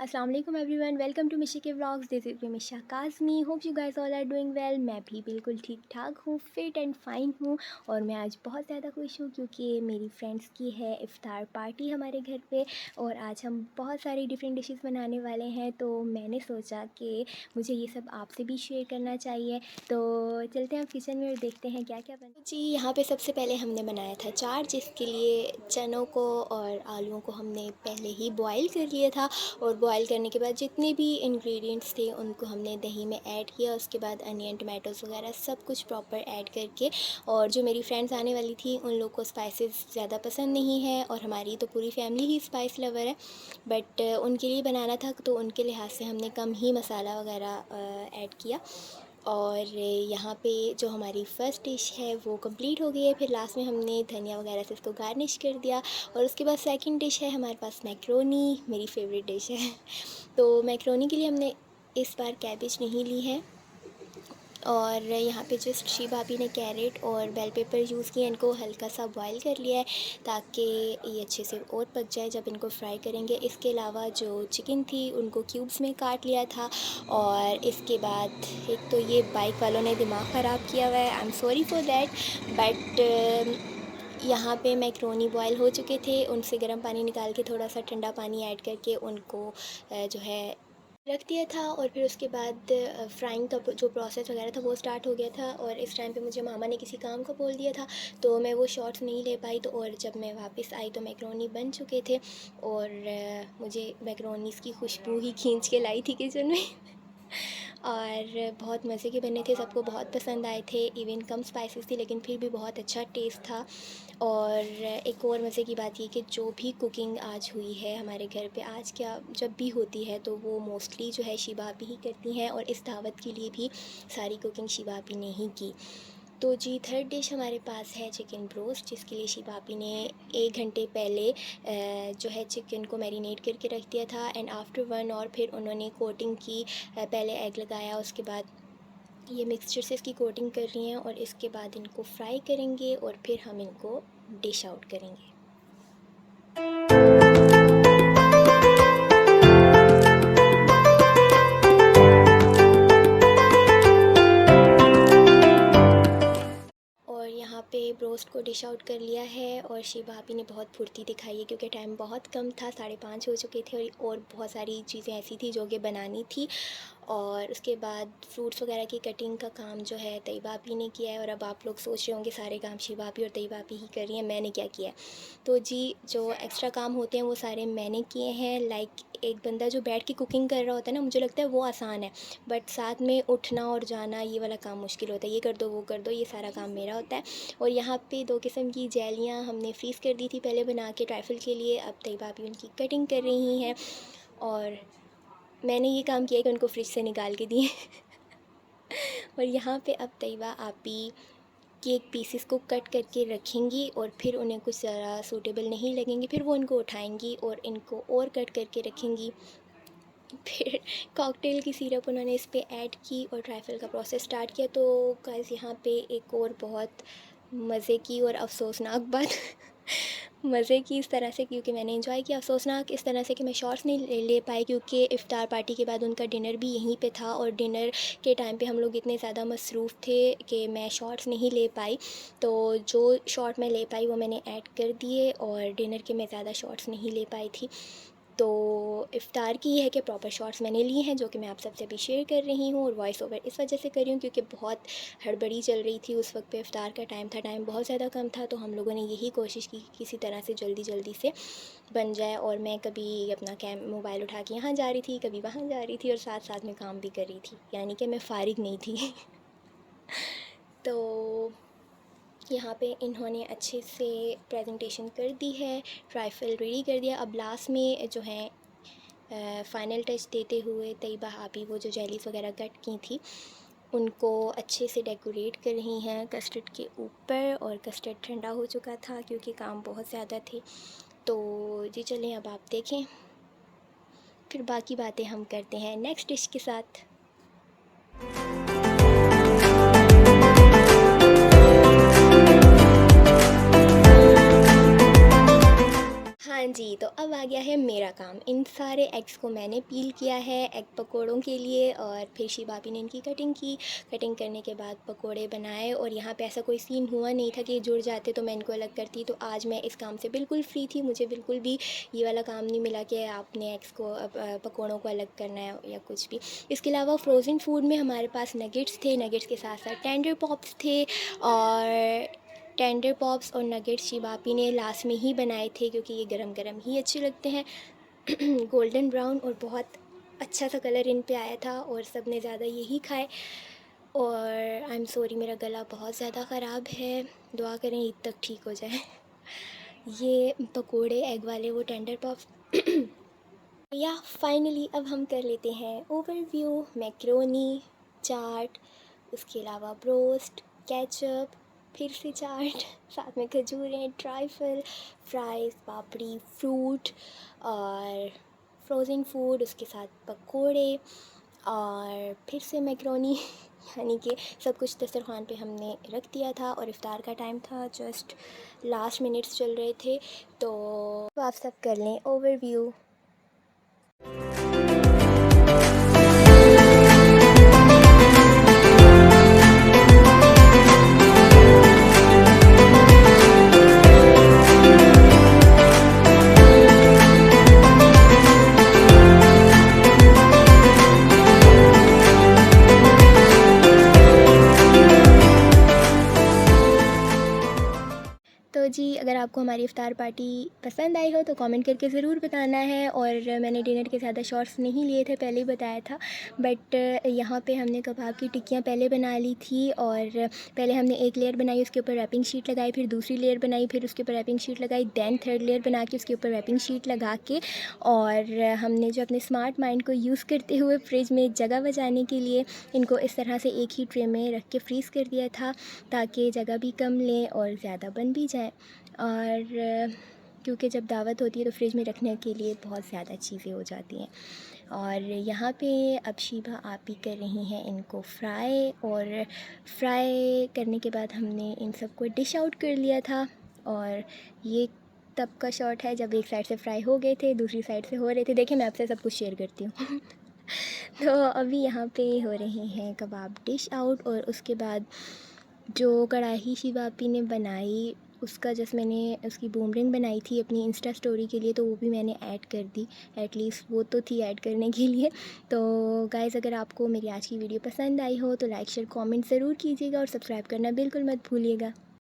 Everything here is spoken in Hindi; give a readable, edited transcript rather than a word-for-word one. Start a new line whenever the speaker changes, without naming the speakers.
अस्सलाम वालेकुम एवरीवन, वेलकम टू मिशी के vlogs. This is Misha Kazmi. Hope you guys all are doing well. मैं भी बिल्कुल ठीक ठाक हूँ, फिट एंड फाइन हूँ। और मैं आज बहुत ज़्यादा खुश हूँ क्योंकि मेरी फ्रेंड्स की है इफ़्तार पार्टी हमारे घर पे और आज हम बहुत सारी डिफरेंट डिशेस बनाने वाले हैं। तो मैंने सोचा कि मुझे ये सब आपसे भी शेयर करना चाहिए। तो चलते हैं किचन में और देखते हैं क्या क्या बना जी। यहाँ पे सबसे पहले हमने बनाया था चाट, जिसके लिए चनों को और आलूओं को हमने पहले ही बॉयल कर लिया था। और बॉयल करने के बाद जितने भी इंग्रेडिएंट्स थे उनको हमने दही में ऐड किया। उसके बाद अनियन, टमाटोज़ वगैरह सब कुछ प्रॉपर ऐड करके। और जो मेरी फ्रेंड्स आने वाली थी उन लोग को स्पाइसेस ज़्यादा पसंद नहीं है और हमारी तो पूरी फैमिली ही स्पाइस लवर है, बट उनके लिए बनाना था तो उनके लिहाज से हमने कम ही मसाला वगैरह ऐड किया। और यहाँ पे जो हमारी फ़र्स्ट डिश है वो कंप्लीट हो गई है। फिर लास्ट में हमने धनिया वगैरह से इसको गार्निश कर दिया। और उसके बाद सेकंड डिश है हमारे पास मैक्रोनी, मेरी फेवरेट डिश है। तो मैक्रोनी के लिए हमने इस बार कैबेज नहीं ली है। और यहाँ पे जस्ट शी भाभी ने कैरेट और बेल पेपर यूज़ किए, इनको हल्का सा बॉईल कर लिया है ताकि ये अच्छे से और पक जाए जब इनको फ्राई करेंगे। इसके अलावा जो चिकन थी उनको क्यूब्स में काट लिया था। और इसके बाद एक तो ये बाइक वालों ने दिमाग ख़राब किया हुआ है, I am sorry for that, but यहाँ पे मैक्रोनी बॉयल हो चुके थे, उनसे गर्म पानी निकाल के थोड़ा सा ठंडा पानी ऐड करके उनको जो है रख दिया था। और फिर उसके बाद फ्राइंग का जो प्रोसेस वगैरह था वो स्टार्ट हो गया था। और इस टाइम पे मुझे मामा ने किसी काम को बोल दिया था तो मैं वो शॉट्स नहीं ले पाई। तो और जब मैं वापस आई तो मैक्रोनी बन चुके थे और मुझे मैक्रोनीज़ की खुशबू ही खींच के लाई थी किचन में। और बहुत मज़े के बने थे, सबको बहुत पसंद आए थे। इवन कम स्पाइसेस थी लेकिन फिर भी बहुत अच्छा टेस्ट था। और एक और मज़े की बात ये कि जो भी कुकिंग आज हुई है हमारे घर पे, आज क्या जब भी होती है तो वो मोस्टली जो है शी भाभी ही करती हैं। और इस दावत के लिए भी सारी कुकिंग शी भाभी ने ही की। तो जी थर्ड डिश हमारे पास है चिकन ब्रोस्ट, जिसके लिए शी भाभी ने 1 घंटे पहले जो है चिकन को मैरिनेट करके रख दिया था। एंड आफ्टर 1 आवर फिर उन्होंने कोटिंग की। पहले एग लगाया, उसके बाद ये मिक्सचर से इसकी कोटिंग कर रही हैं और इसके बाद इनको फ्राई करेंगे और फिर हम इनको डिश आउट करेंगे। और यहाँ पे ब्रोस्ट को डिश आउट कर लिया है और शी भाभी ने बहुत फुर्ती दिखाई है क्योंकि टाइम बहुत कम था, 5:30 हो चुके थे और बहुत सारी चीज़ें ऐसी थी जो कि बनानी थी। और उसके बाद फ्रूट्स वगैरह की कटिंग का काम जो है तई भाभी ने किया है। और अब आप लोग सोच रहे होंगे सारे काम शी भाभी और तई भाभी ही कर रही हैं, मैंने क्या किया है। तो जी जो एक्स्ट्रा काम होते हैं वो सारे मैंने किए हैं। लाइक एक बंदा जो बैठ के कुकिंग कर रहा होता है ना, मुझे लगता है वो आसान है, बट साथ में उठना और जाना ये वाला काम मुश्किल होता है। ये कर दो वो कर दो, ये सारा काम मेरा होता है। और यहाँ पे 2 किस्म की जेलियाँ हमने फ्रीज़ कर दी थी पहले बना के ट्राइफल के लिए, अब तई भाभी उनकी कटिंग कर रही हैं और मैंने ये काम किया कि उनको फ्रिज से निकाल के दिए। और यहाँ पे अब तैयबा आपी केक पीसेस को कट करके रखेंगी और फिर उन्हें कुछ ज़रा सूटेबल नहीं लगेंगे, फिर वो उनको उठाएंगी और इनको और कट करके रखेंगी। फिर कॉकटेल की सिरप उन्होंने इस पर ऐड की और ट्राइफल का प्रोसेस स्टार्ट किया। तो गाइस यहाँ पे एक और बहुत मज़े की और अफसोसनाक बात मज़े की इस तरह से क्योंकि मैंने एंजॉय किया, अफसोसनाक इस तरह से कि मैं शॉर्ट्स नहीं ले पाई क्योंकि इफ़्तार पार्टी के बाद उनका डिनर भी यहीं पे था। और डिनर के टाइम पे हम लोग इतने ज़्यादा मसरूफ़ थे कि मैं शॉर्ट्स नहीं ले पाई। तो जो शॉर्ट मैं ले पाई वो मैंने ऐड कर दिए और डिनर के मैं ज़्यादा शॉर्ट्स नहीं ले पाई थी। तो इफ़्तार की ये है कि प्रॉपर शॉट्स मैंने लिए हैं जो कि मैं आप सबसे अभी शेयर कर रही हूँ। और वॉइस ओवर इस वजह से कर रही हूँ क्योंकि बहुत हड़बड़ी चल रही थी उस वक्त पे, इफ़्तार का टाइम था, टाइम बहुत ज़्यादा कम था। तो हम लोगों ने यही कोशिश की कि किसी तरह से जल्दी से बन जाए। और मैं कभी अपना मोबाइल उठा के यहाँ जा रही थी, कभी वहाँ जा रही थी और साथ साथ में काम भी कर रही थी, यानी कि मैं फ़ारिग नहीं थी। तो यहाँ पे इन्होंने अच्छे से प्रेजेंटेशन कर दी है, ट्राइफल रेडी कर दिया। अब लास्ट में जो है फ़ाइनल टच देते हुए तैयबा आपी वो जो जेलीज़ वगैरह कट की थी उनको अच्छे से डेकोरेट कर रही हैं कस्टर्ड के ऊपर। और कस्टर्ड ठंडा हो चुका था क्योंकि काम बहुत ज़्यादा थे। तो जी चलें अब आप देखें, फिर बाकी बातें हम करते हैं नेक्स्ट डिश के साथ। हाँ जी, तो अब आ गया है मेरा काम। इन सारे एग्स को मैंने पील किया है एग पकोड़ों के लिए, और फिर शिबाबी ने इनकी कटिंग की। कटिंग करने के बाद पकोड़े बनाए, और यहाँ पे ऐसा कोई सीन हुआ नहीं था कि जुड़ जाते तो मैं इनको अलग करती। तो आज मैं इस काम से बिल्कुल फ्री थी, मुझे बिल्कुल भी ये वाला काम नहीं मिला कि आपने एग्स को पकोड़ों को अलग करना है या कुछ भी। इसके अलावा फ्रोज़न फूड में हमारे पास नगेट्स थे, नगेट्स के साथ साथ टेंडर पॉप्स थे, और टेंडर पॉप्स और नगेट्स शिबाबी ने लास्ट में ही बनाए थे क्योंकि ये गरम गरम ही अच्छे लगते हैं। गोल्डन ब्राउन और बहुत अच्छा सा कलर इन पे आया था, और सब ने ज़्यादा यही खाए। और आई एम सॉरी, मेरा गला बहुत ज़्यादा ख़राब है, दुआ करें ईद तक ठीक हो जाए। ये पकोड़े एग वाले, वो टेंडर पॉप्स। या फाइनली अब हम कर लेते हैं ओवरव्यू। मैक्रोनी, चाट, उसके अलावा ब्रोस्ट, केचप, फिर से चाट, साथ में खजूरें, ट्राइफल, फ्राइज़, पापड़ी, फ्रूट और फ्रोज़न फूड, उसके साथ पकोड़े, और फिर से मैक्रोनी। यानी कि सब कुछ दस्तरखान पे हमने रख दिया था, और इफ़्तार का टाइम था, जस्ट लास्ट मिनट्स चल रहे थे। तो आप सब कर लें ओवरव्यू। तो जी, अगर आपको हमारी इफ़्तार पार्टी पसंद आई हो तो कमेंट करके ज़रूर बताना है। और मैंने डिनर के ज़्यादा शॉर्ट्स नहीं लिए थे, पहले ही बताया था। बट यहाँ पे हमने कबाब की टिक्कियाँ पहले बना ली थी, और पहले हमने एक लेयर बनाई, उसके ऊपर रैपिंग शीट लगाई, फिर दूसरी लेयर बनाई, फिर उसके ऊपर रैपिंग शीट लगाई, दैन थर्ड लेयर बना के उसके ऊपर रैपिंग शीट लगा के, और हमने जो अपने स्मार्ट माइंड को यूज़ करते हुए फ्रिज में जगह बचाने के लिए इनको इस तरह से एक ही ट्रे में रख के फ्रीज़ कर दिया था, ताकि जगह भी कम लें और ज़्यादा बन भी जाए। और क्योंकि जब दावत होती है तो फ्रिज में रखने के लिए बहुत ज़्यादा चीज़ें हो जाती हैं। और यहाँ पे अब शीबा आप ही कर रही हैं इनको फ्राई, और फ्राई करने के बाद हमने इन सबको डिश आउट कर लिया था। और ये तब का शॉट है जब एक साइड से फ्राई हो गए थे, दूसरी साइड से हो रहे थे। देखिए, मैं आपसे सब कुछ शेयर करती हूँ। तो अभी यहाँ पे हो रहे हैं कबाब डिश आउट, और उसके बाद जो कढ़ाई शिबाबी ने बनाई, उसका जस्ट मैंने उसकी बूमरिंग बनाई थी अपनी इंस्टा स्टोरी के लिए, तो वो भी मैंने ऐड कर दी। एटलीस्ट वो तो थी ऐड करने के लिए। तो गाइज़, अगर आपको मेरी आज की वीडियो पसंद आई हो तो लाइक शेयर कमेंट ज़रूर कीजिएगा, और सब्सक्राइब करना बिल्कुल मत भूलिएगा।